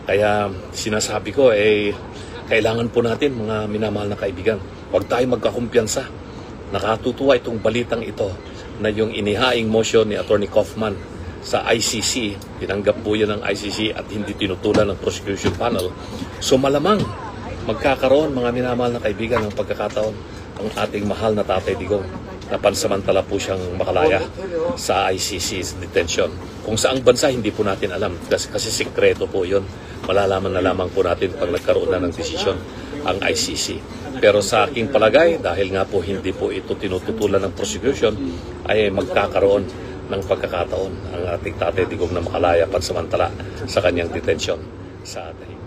Kaya sinasabi ko, kailangan po natin, mga minamahal na kaibigan, huwag tayo magkakumpiyansa. Nakatutuwa itong balitang ito na yung inihaing motion ni Attorney Kaufman sa ICC, tinanggap po yan ng ICC at hindi tinutulan ng prosecution panel. So malamang magkakaroon, mga minamahal na kaibigan, ng pagkakataon ang ating mahal na Tatay Digong na pansamantala po siyang makalaya sa ICC detention. Kung saang bansa, hindi po natin alam kasi sikreto po yun. Malalaman na lamang po natin pag nagkaroon na ng desisyon ang ICC. Pero sa aking palagay, dahil nga po hindi po ito tinututulan ng prosecution, ay magkakaroon ng pagkakataon ang ating Tatay Digong na makalaya pansamantala sa kanyang detention sa atin.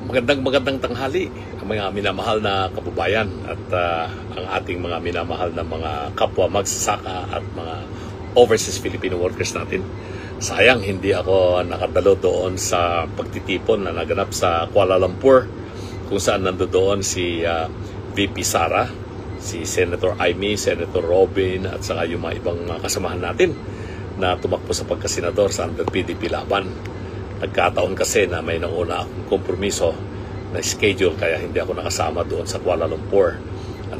Magandang tanghali ang mga minamahal na kababayan at ang ating mga minamahal na mga kapwa magsasaka at mga overseas Filipino workers natin. Sayang hindi ako nakadalo doon sa pagtitipon na naganap sa Kuala Lumpur, kung saan nandoon si VP Sara, si Senator Amy, Senator Robin at saka yung mga ibang mga kasamahan natin na tumakbo sa pagkasenador sa under PDP laban. Nagkataon kasi na may nauna akong kompromiso na schedule kaya hindi ako nakasama doon sa Kuala Lumpur.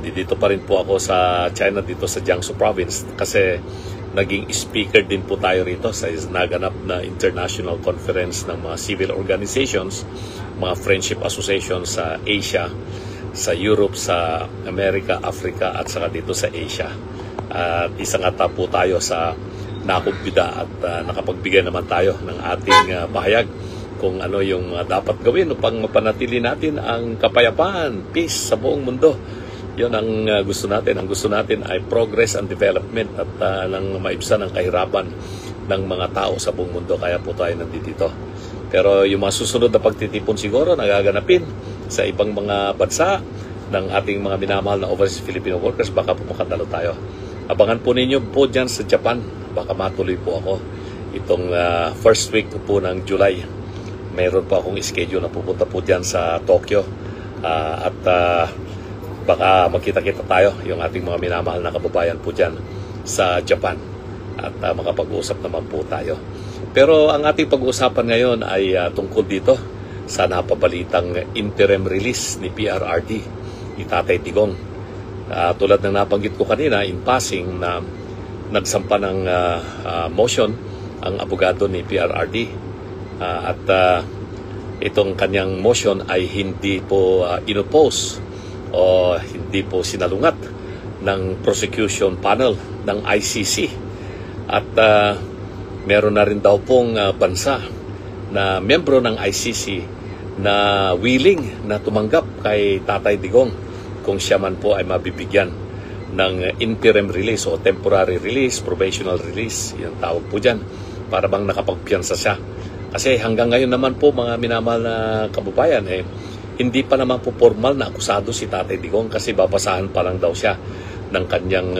Dito pa rin po ako sa China, dito sa Jiangsu Province kasi naging speaker din po tayo rito sa naganap na international conference ng mga civil organizations, mga friendship associations sa Asia, sa Europe, sa America, Africa at saka dito sa Asia. At isang ata po tayo sa nakumbida at nakapagbigay naman tayo ng ating pahayag kung ano yung dapat gawin upang mapanatili natin ang kapayapaan, peace sa buong mundo. Yun ang gusto natin. Ang gusto natin ay progress and development at nang maibsan ang kahirapan ng mga tao sa buong mundo. Kaya po tayo nandito. Pero yung mga susunod na pagtitipon siguro nagaganapin sa ibang mga bansa ng ating mga minamahal na overseas Filipino workers, baka po makadalo tayo. Abangan po ninyo po dyan sa Japan. Baka matuloy po ako itong first week po ng July. Mayroon po akong schedule na pupunta po dyan sa Tokyo. Baka magkita-kita tayo, yung ating mga minamahal na kababayan po dyan sa Japan. At makapag-uusap naman po tayo. Pero ang ating pag-uusapan ngayon ay tungkol dito sa napabalitang interim release ni PRRD, ni Tatay Digong. Tulad ng nabanggit ko kanina, in passing, na nagsampa ng motion ang abogado ni PRRD at itong kanyang motion ay hindi po inopose o hindi po sinalungat ng prosecution panel ng ICC at meron na rin daw pong bansa na membro ng ICC na willing na tumanggap kay Tatay Digong kung siya man po ay mabibigyan ng interim release o temporary release, probational release, yung tawag po dyan, para bang nakapagpiyansa siya. Kasi hanggang ngayon naman po, mga minamahal na kababayan, hindi pa naman po formal na akusado si Tatay Digong kasi babasahan pa lang daw siya ng kanyang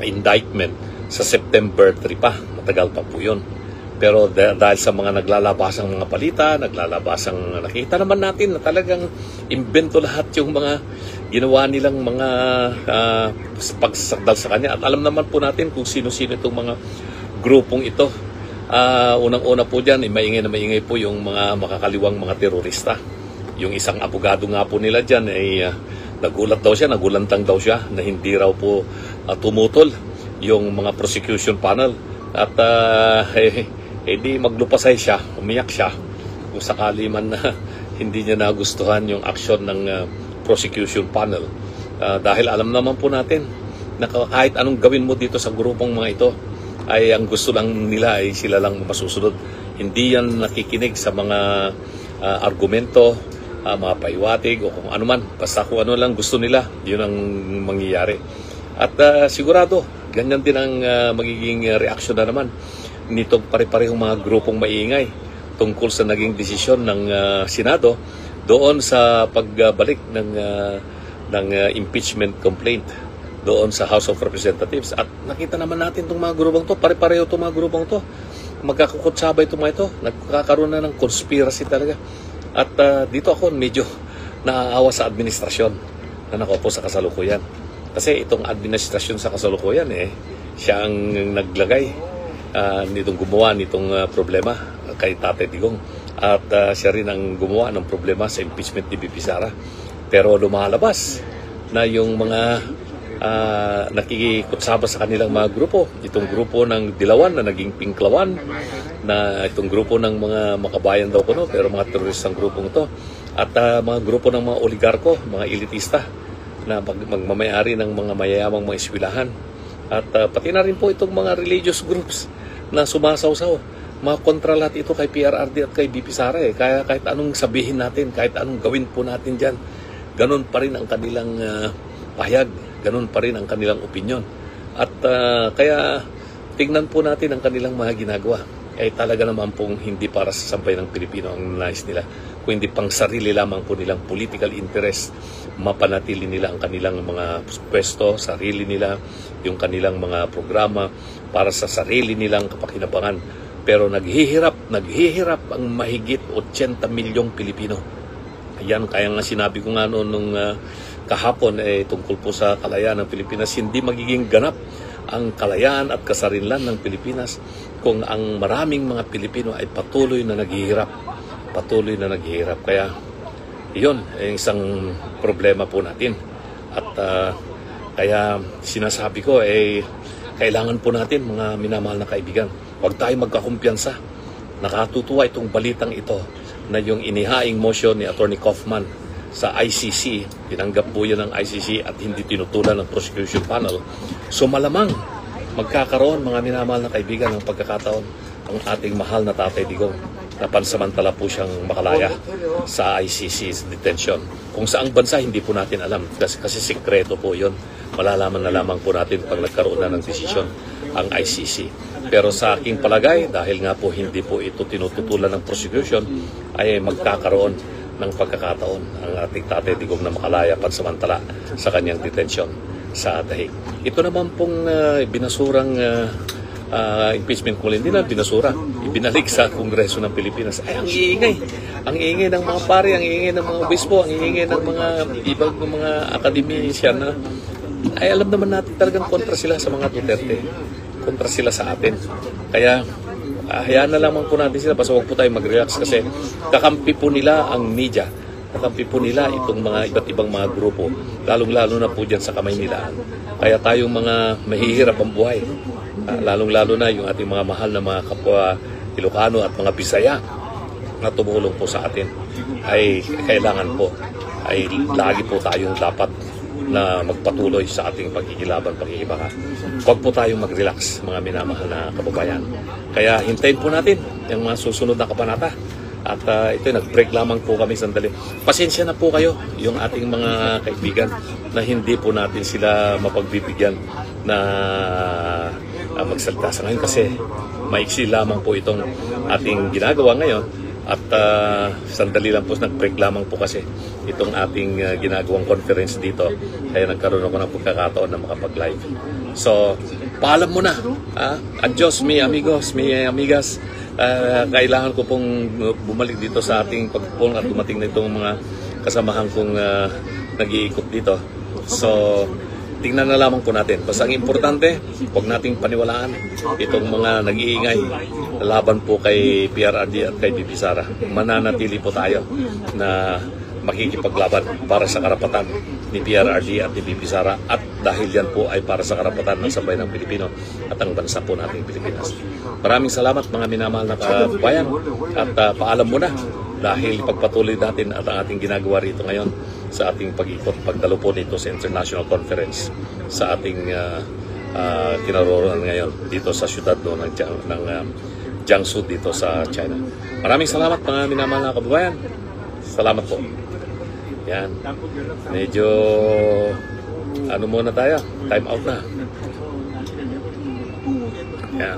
indictment sa September 3 pa. Matagal pa po yun. Pero dahil sa mga naglalabasang mga balita, naglalabasang nakita naman natin na talagang imbento lahat yung mga ginawa nilang mga pagsasakdal sa kanya. At alam naman po natin kung sino-sino itong mga grupong ito. Unang-una po dyan, maingay na maingay po yung mga makakaliwang mga terorista. Yung isang abogado nga po nila dyan ay nagulantang daw siya na hindi raw po tumutol yung mga prosecution panel. At di maglupasay siya, umiyak siya kung sakali man na hindi niya nagustuhan yung aksyon ng prosecution panel. Dahil alam naman po natin na kahit anong gawin mo dito sa grupong mga ito, ay ang gusto lang nila ay sila lang masusunod. Hindi yan nakikinig sa mga argumento, mga paiwatig o kung ano man. Basta kung ano lang gusto nila, yun ang mangyayari. At sigurado, ganyan din ang magiging reaksyon na naman nitong pare-parehong mga grupong maingay tungkol sa naging desisyon ng Senado doon sa pagbalik ng impeachment complaint doon sa House of Representatives. At nakita naman natin itong mga grupong to, pare-pareho itong mga grupong to, magkakukutsabay itong mga ito, nagkakaroon na ng conspiracy talaga. At dito ako medyo naaawa sa administrasyon na nakaupo sa kasalukuyan. Kasi itong administrasyon sa kasalukuyan, siya ang naglagay nitong gumawa nitong problema kay Tatay Digong. at siya rin ang gumawa ng problema sa impeachment ni VP Sara. Pero lumalabas na yung mga nakikikutsaba sa kanilang mga grupo, itong grupo ng Dilawan na naging Pinklawan, na itong grupo ng mga makabayan daw kuno pero mga teroristang grupong ito, at mga grupo ng mga oligarko, mga elitista na magmamayari ng mga mayayamang mga eskwelahan, at pati na rin po itong mga religious groups na sumasawsaw. Mga kontra lahat ito kay PRRD at kay VP Sara. Kaya kahit anong sabihin natin, kahit anong gawin po natin dyan, ganun pa rin ang kanilang pahayag, ganun pa rin ang kanilang opinyon. At kaya tingnan po natin ang kanilang mga ginagawa. Ay talaga naman pong hindi para sa sampay ng Pilipino ang nais nila, kung hindi pang sarili lamang po nilang political interest, mapanatili nila ang kanilang mga pwesto, sarili nila, yung kanilang mga programa para sa sarili nilang kapakinabangan. Pero naghihirap ang mahigit 80 milyong Pilipino. Ayan, kaya nga sinabi ko nga noon nung kahapon tungkol po sa kalayaan ng Pilipinas, hindi magiging ganap ang kalayaan at kasarinlan ng Pilipinas kung ang maraming mga Pilipino ay patuloy na naghihirap. Kaya iyon ay isang problema po natin. At kaya sinasabi ko kailangan po natin, mga minamahal na kaibigan, huwag tayo magkakumpiyansa. Nakatutuwa itong balitang ito na yung inihaing motion ni Attorney Kaufman sa ICC, tinanggap po yan ng ICC at hindi tinutulan ng prosecution panel. So malamang magkakaroon, mga minamahal na kaibigan, ng pagkakataon ang ating mahal na Tatay Digong na pansamantala po siyang makalaya sa ICC's detention. Kung saang bansa, hindi po natin alam kasi sikreto po yun. Malalaman na lamang po natin pag nagkaroon na ng desisyon ang ICC. Pero sa aking palagay, dahil nga po hindi po ito tinututulan ng prosecution, ay magkakaroon ng pagkakataon ang ating Tatay Digong na makalaya pansamantala sa kanyang detention sa Dahig. Ito naman pong binasurang impeachment kung hindi na binasura, ibinalik sa Kongreso ng Pilipinas. Ay, ang iingay. Ang iingay ng mga pari, ang iingay ng mga obispo, ang iingay ng mga ibang mga akademisyan na ay alam naman natin talagang kontra sila sa mga Duterte. Kontra sila sa atin. Kaya hayaan na lamang po natin sila, basta huwag po tayo mag-relax kasi kakampi po nila ang media, kakampi po nila itong mga iba't ibang mga grupo, lalong-lalo na po dyan sa kamay nila. Kaya tayong mga mahihirap ang buhay, lalong-lalo na yung ating mga mahal na mga kapwa Ilocano at mga Bisaya na tumulong po sa atin, ay kailangan po, ay lagi po tayong dapat na magpatuloy sa ating pagkikilaban, pagkikibaka. Huwag po tayong mag-relax, mga minamahal na kababayan. Kaya hintayin po natin yung mga susunod na kabanata. At ito, nag-break lamang po kami sandali. Pasensya na po kayo, yung ating mga kaibigan, na hindi po natin sila mapagbibigyan na magsalita sa ngayon kasi maiksi lamang po itong ating ginagawa ngayon. At sandali lang po, nag-break lamang po kasi itong ating ginagawang conference dito. Kaya nagkaroon ako ng pagkakataon na makapag-live. So, paalam mo na. Adios, mi amigos, mi amigas. Kailangan ko pong bumalik dito sa ating pagpupong at dumating na itong mga kasamahan kong nag-iikot dito. So, tingnan na lamang po natin. Basta ang importante, huwag nating paniwalaan itong mga nag-iingay laban po kay PRRD at kay VP Sara. Mananatili po tayo na makikipaglaban para sa karapatan ni PRRD at ni VP Sara, at dahil yan po ay para sa karapatan ng sabay ng Pilipino at ang bansa po nating Pilipinas. Maraming salamat, mga minamahal na kabayan, at paalam muna dahil pagpatuloy natin at ang ating ginagawa rito ngayon sa ating pag-ikot, pagdalo po nito sa International Conference sa ating kinaroroonan ngayon dito sa syudad ng Jiangsu dito sa China. Maraming salamat, mga minamahal na kababayan. Salamat po. Yan. Medyo ano muna tayo, time out na. Yan.